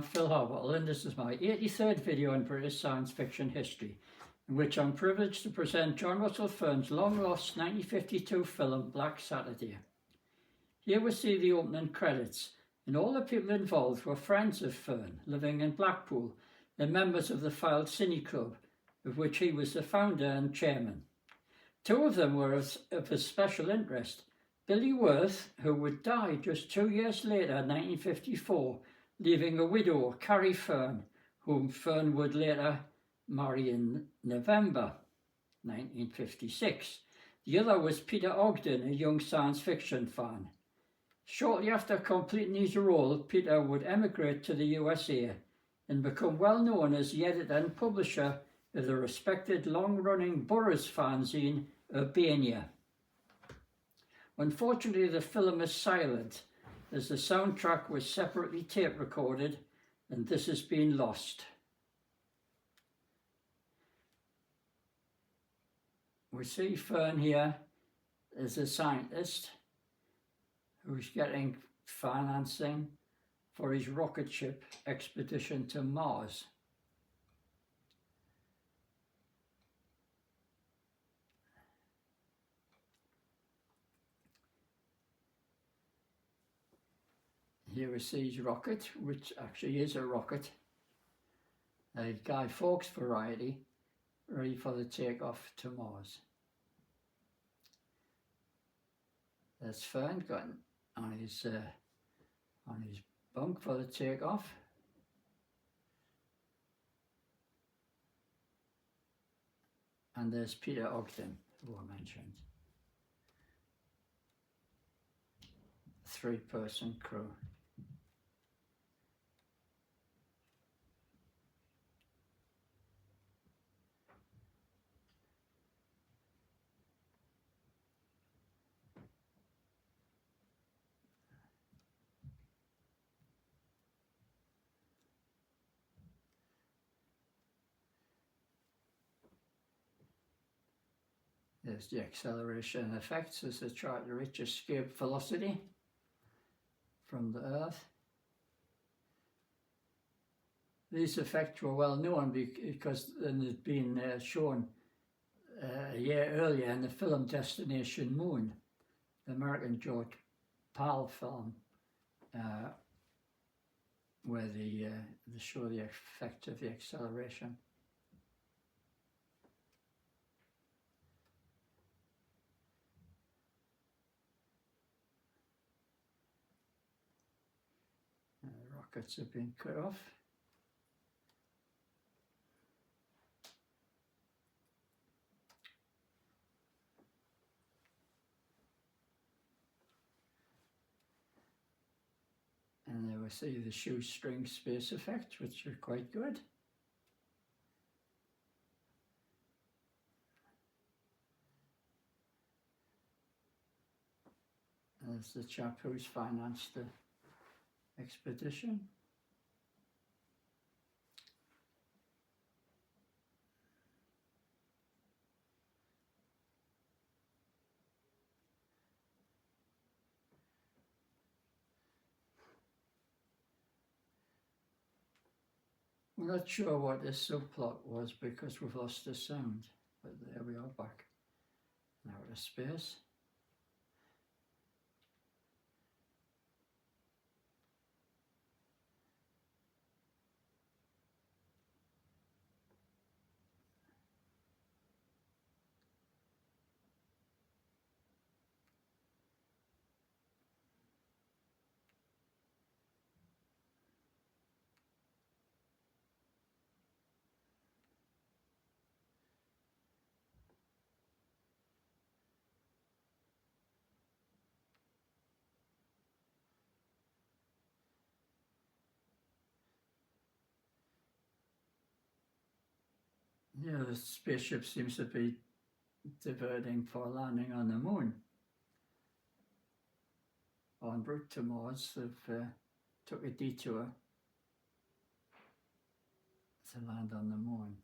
Phil Harbottle, and this is my 83rd video on British science fiction history, in which I'm privileged to present John Russell Fearn's long-lost 1952 film Black Saturday. Here we see the opening credits, and all the people involved were friends of Fearn, living in Blackpool, and members of the Fylde Cine Club, of which he was the founder and chairman. Two of them were of his special interest: Billy Worth, who would die just 2 years later, 1954, leaving a widow, Carrie Fearn, whom Fearn would later marry in November 1956. The other was Peter Ogden, a young science fiction fan. Shortly after completing his role, Peter would emigrate to the USA and become well known as the editor and publisher of the respected long-running Burroughs fanzine Urbania. Unfortunately, the film is silent, as the soundtrack was separately tape recorded, and this has been lost. We see Fearn here as a scientist who's getting financing for his rocket ship expedition to Mars. Here we see his rocket, which actually is a rocket, a Guy Fawkes variety, ready for the takeoff to Mars. There's Fearn going on his bunk for the takeoff. And there's Peter Ogden, who I mentioned. 3-person crew. There's the acceleration effects as they try to reach escape velocity from the Earth. These effects were well known because they had been shown a year earlier in the film Destination Moon, the American George Pal film, where they show the effect of the acceleration. Rockets have been cut off. And there we see the shoestring space effects, which are quite good. There's the chap who's financed the expedition. I'm not sure what this subplot was because we've lost the sound, but there we are back in outer space. Yeah, the spaceship seems to be diverting for landing on the moon. En route to Mars, they've took a detour to land on the moon.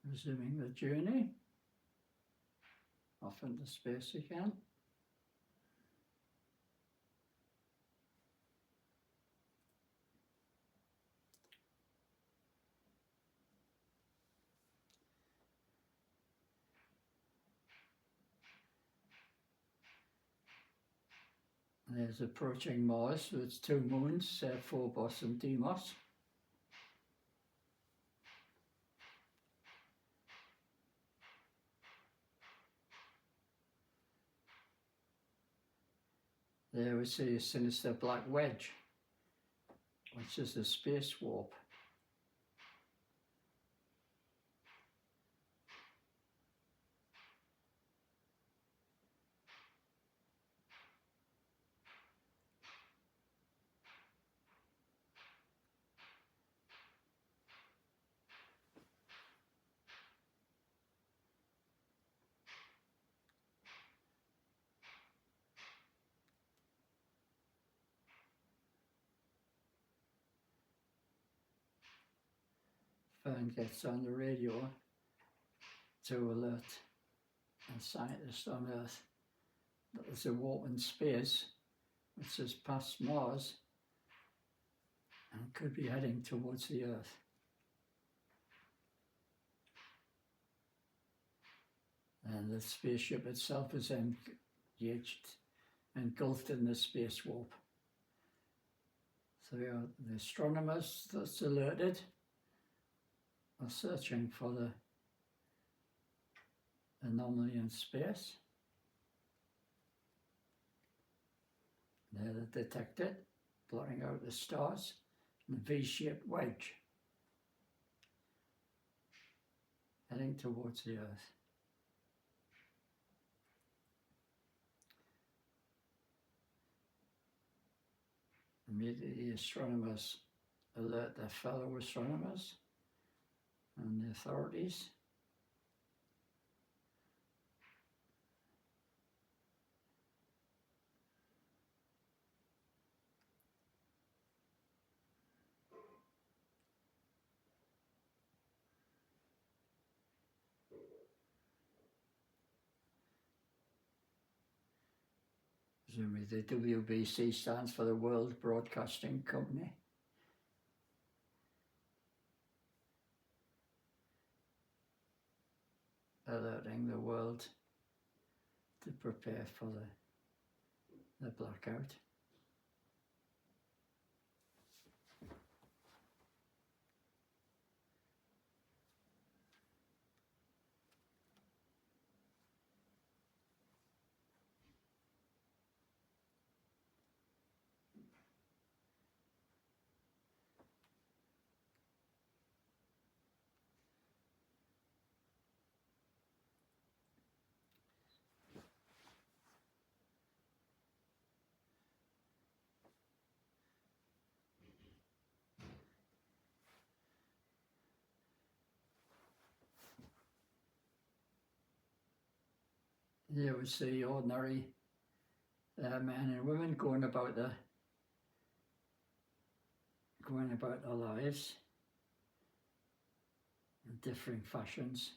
Resuming the journey off into space again. There's approaching Mars with its two moons, Phobos and Deimos. There we see a sinister black wedge, which is a space warp. Fern gets on the radio to alert a scientist on Earth that there's a warp in space which has passed Mars and could be heading towards the Earth. And the spaceship itself is engulfed in the space warp. So the astronomers that's alerted are searching for the anomaly in space. There they detect it, blotting out the stars in a V-shaped wedge heading towards the Earth. Immediately, astronomers alert their fellow astronomers and the authorities. Presumably the WBC stands for the World Broadcasting Company. Alerting the world to prepare for the blackout. Here we see ordinary men and women going about their lives in differing fashions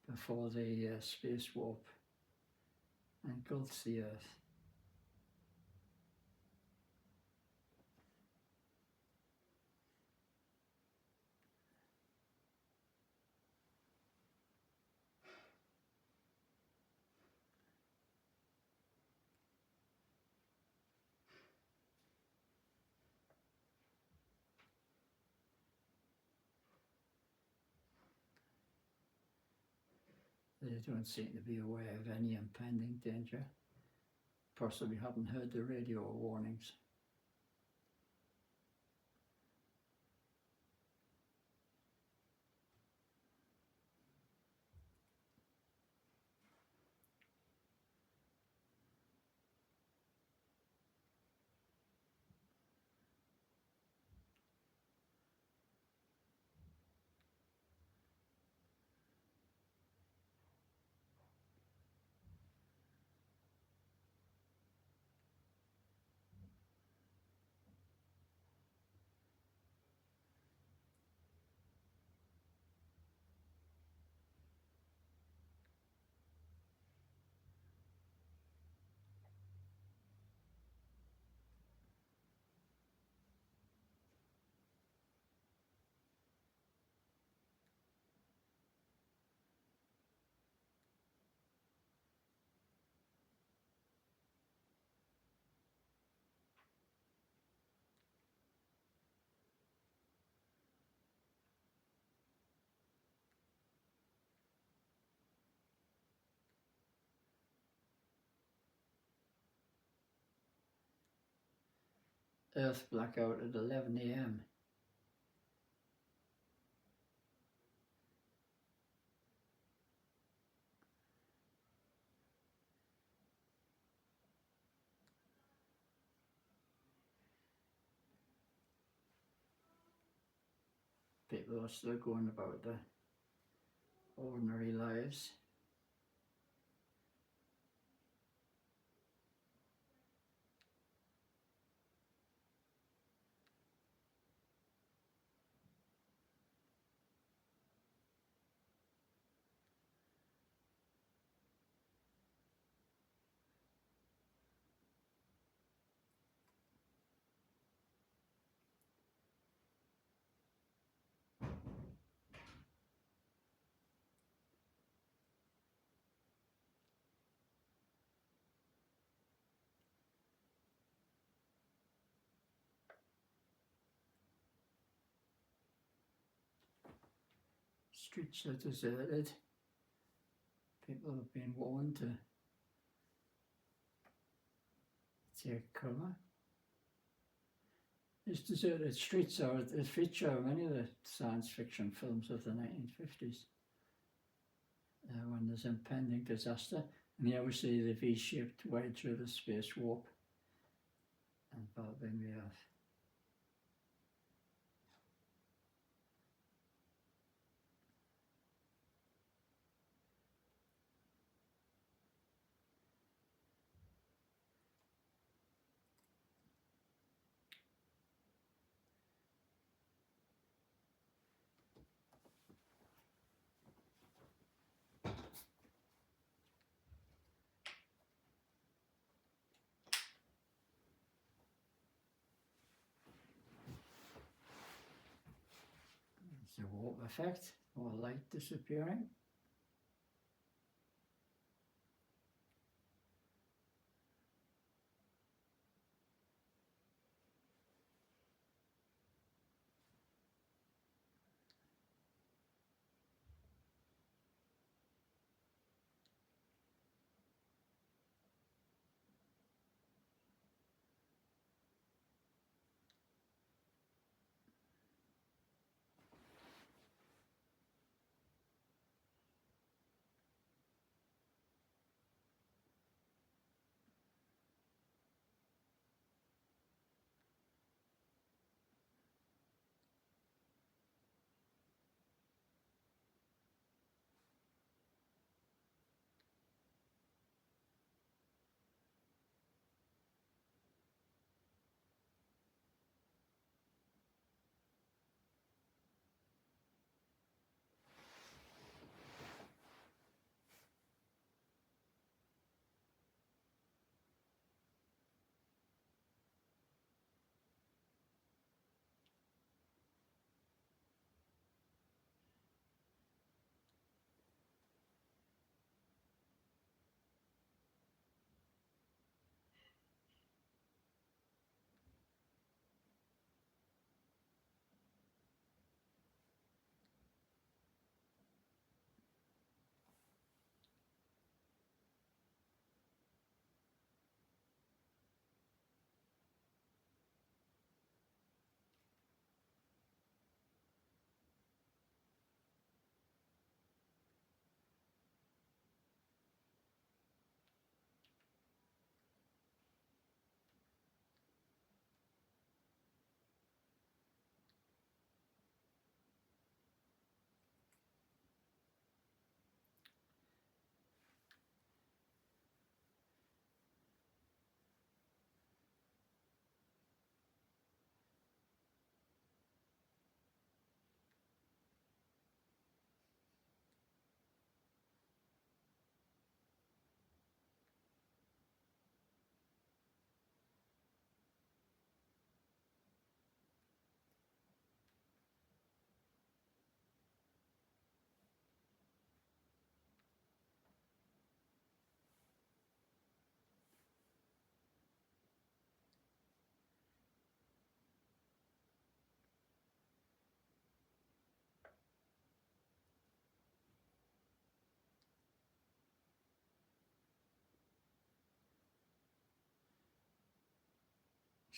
before the space warp engulfs the Earth. They don't seem to be aware of any impending danger. Possibly haven't heard the radio warnings. Earth blackout at 11 a.m. People are still going about their ordinary lives. Streets are deserted. People have been warned to take cover. These deserted streets are a feature of many of the science fiction films of the 1950s. When there's impending disaster, and here we see the V-shaped way through the space warp enveloping the Earth. It's a warp effect, or light disappearing.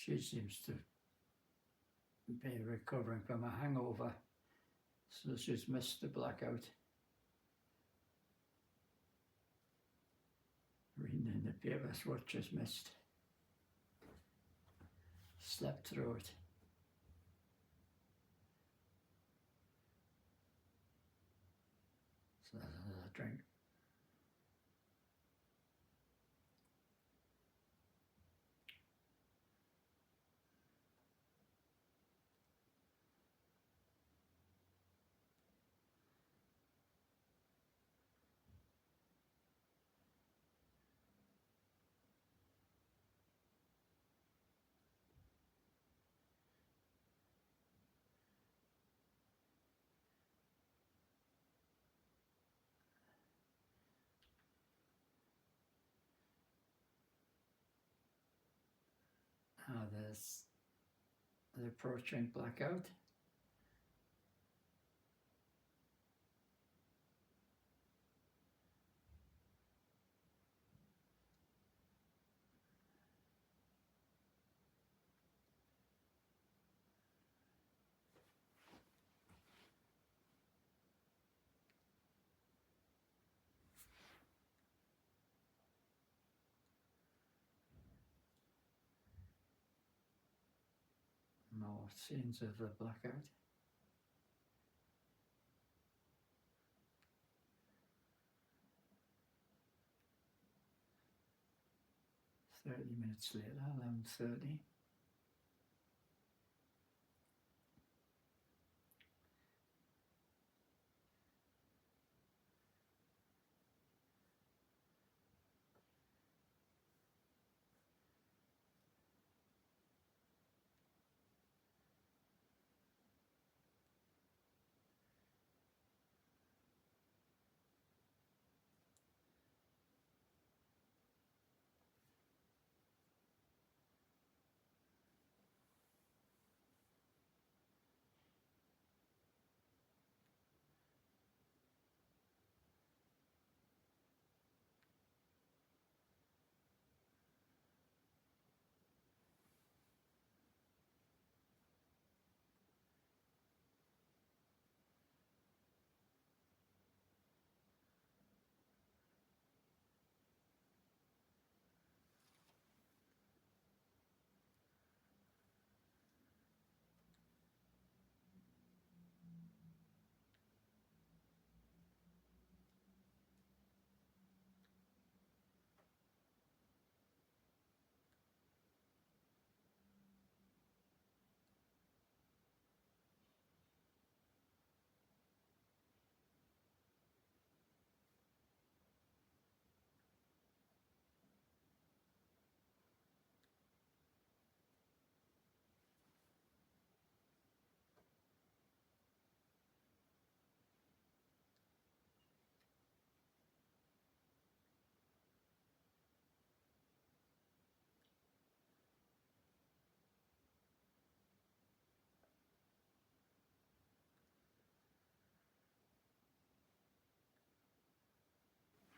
She seems to be recovering from a hangover, so she's missed the blackout. Reading in the papers what she's missed. Slept through it. So that's another drink. There's the approaching blackout. More scenes of the blackout. "30 minutes later, 11:30.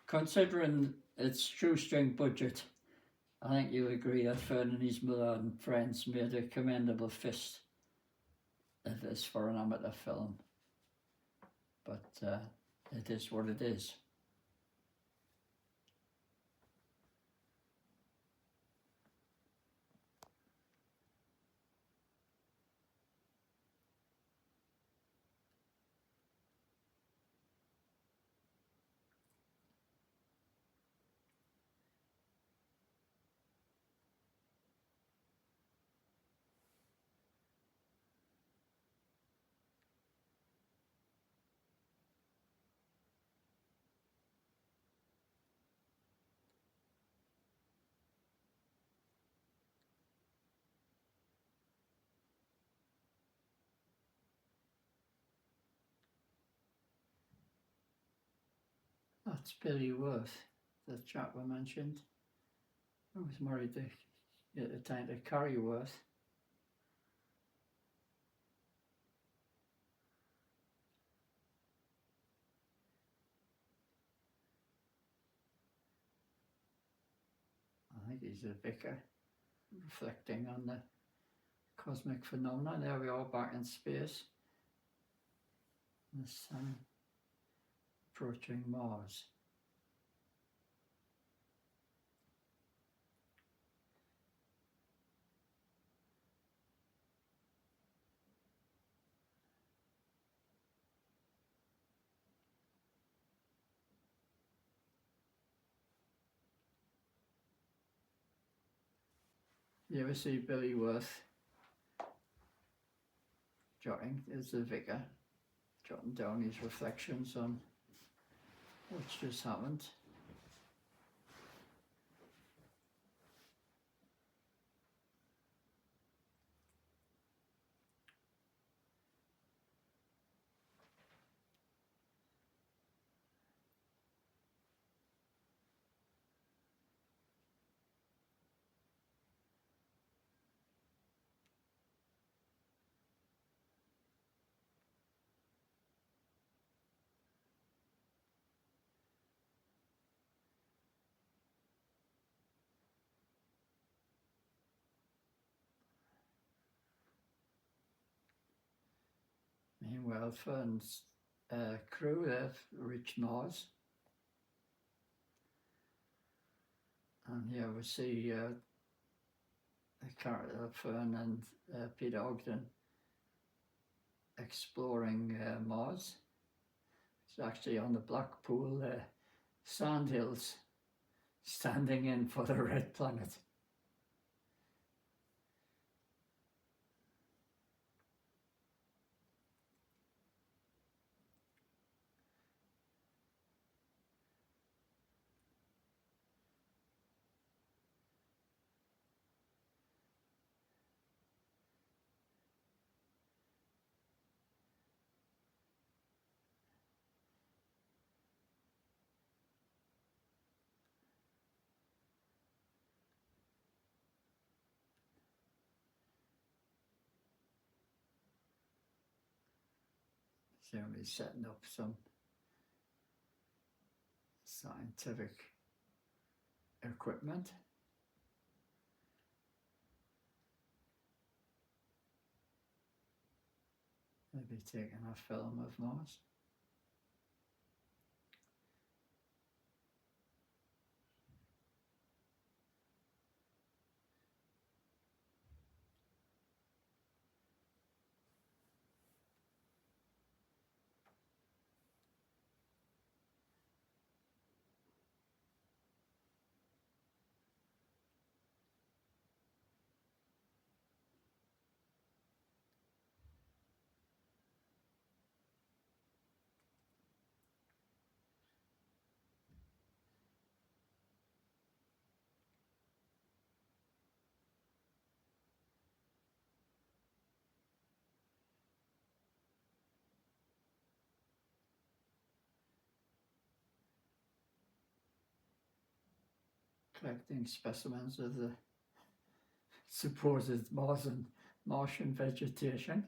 Considering its shoestring budget, I think you'll agree that Fern and his mother and friends made a commendable fist of this for an amateur film. But it is what it is. That's Billy Worth, the chap I mentioned. I was married at the time to Carrie Worth. I think he's a vicar. reflecting on the cosmic phenomena. There we are back in space. The sun approaching Mars. You ever see Billy Worth jotting, as the vicar, jotting down his reflections on what's just happened? Meanwhile, Fern's crew have reached Mars. And here we see the character of Fern and Peter Ogden exploring Mars. It's actually on the Blackpool sandhills, standing in for the Red Planet. Certainly setting up some scientific equipment. Maybe taking a film of Mars. Collecting specimens of the supposed Martian vegetation.